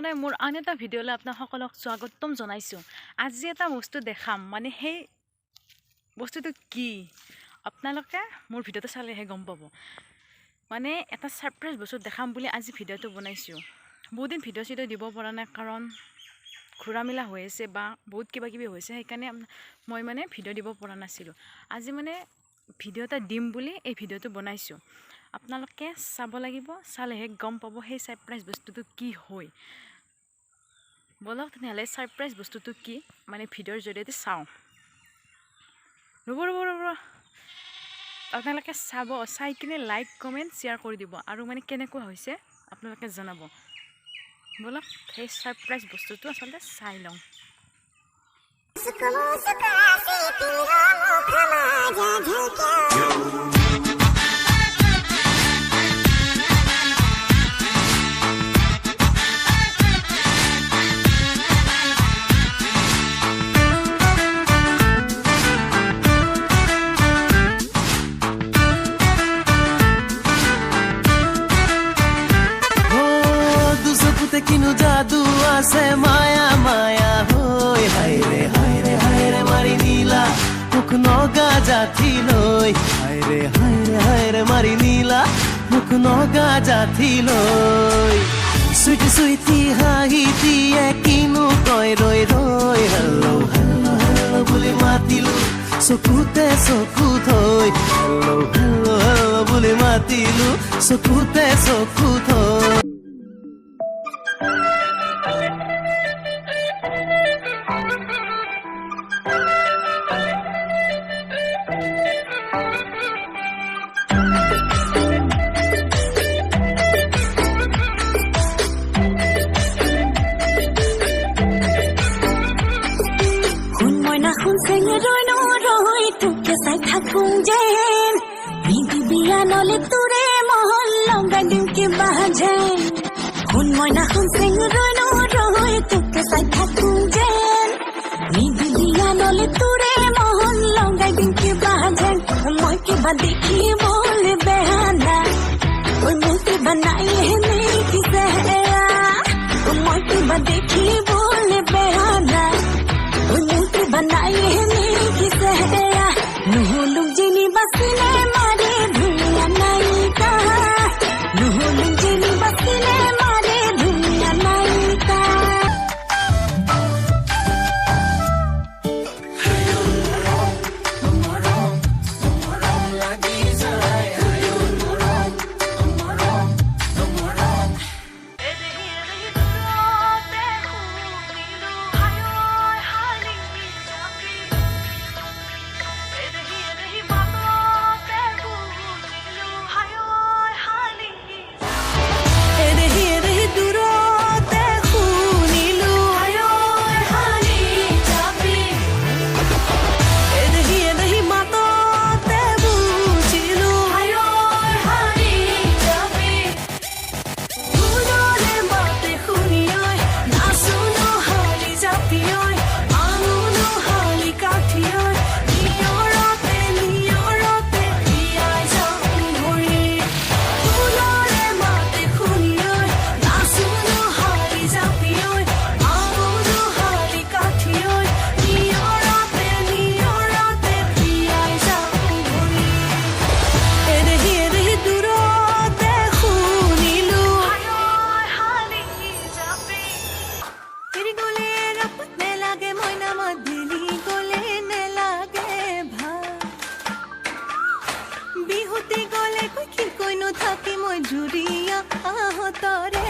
সদায় মোৰ আন এটা ভিডিঅ'লৈ আপোনাক সকলোক স্বাগতম জনাইছোঁ। আজি এটা বস্তু দেখাম, মানে সেই বস্তুটো কি আপোনালোকে মোৰ ভিডিঅ'টো চালেহে গম পাব। মানে এটা সাৰপ্ৰাইজ বস্তু দেখাম বুলি আজি ভিডিঅ'টো বনাইছোঁ। বহুত দিন ভিডিঅ' দিব পৰা নাই, কাৰণ ঘূৰা মিলা হৈ আছে বা বহুত কিবা কিবি হৈছে, সেইকাৰণে মই মানে ভিডিঅ' দিব পৰা নাছিলোঁ। আজি মানে ভিডিঅ' এটা দিম বুলি এই ভিডিঅ'টো বনাইছোঁ। আপোনালোকে চাব লাগিব, চালেহে গম পাব সেই সাৰপ্ৰাইজ বস্তুটো কি হয়। বলক তেনেহ'লে সাৰপ্ৰাইজ বস্তুটো কি মানে ভিডিঅ'ৰ জৰিয়তে চাওঁ। ৰ'ব আপোনালোকে চাব, চাই কিনে লাইক কমেণ্ট শ্বেয়াৰ কৰি দিব আৰু মানে কেনেকুৱা হৈছে আপোনালোকে জনাব। বলক সেই সাৰপ্ৰাইজ বস্তুটো আচলতে চাই লওঁ। কিনো জাদু আছে মায়া মায়া হৈ হায়রে হায়রে হায়রে মারি নীলা মুখ নগা জাথি লৈ হায়রে হায়রে হায়রে মারি নীলা মুখ নগা জাথি লৈ সুইটি সুইটি হাঁহি দিয়ে কিনো কয় ৰৈ ৰৈ হেল্লো হেল্লো হেল্লো বুলি মাতিলো চকুতে চকু থৈ হেল্লো হেল্লো হেল্লো বুলি মাতিলো চকুতে চকু থৈ। তোকে চাই থাকোঁ যেন বিয়া নলে তোৰে মহল লগাই দিম কিবা যেন শুন মইনা শুন চেঙৰৈ নৰৈ তোকে চাই থাকোঁ যেন বিয়া নলে তোৰে মহল লগাই দিম কিবা যেন মই কিবা দেখিবলৈ বেয়া নাই মোৰ কিবা নাই নেকিছে মই কিবা দেখিবলৈ বেয়া নাই মোৰ কিবা নাই নেকিছে নুহুলুক যিনি বাচিলে মাৰে ধুনীয়া নায়িকা নুহুলুক যিনি বাচিলে মাৰে ধুনীয়া নায়িকা। বিহুতি গলে কি কইনো থাকি মই জুৰিয়া আহতৰে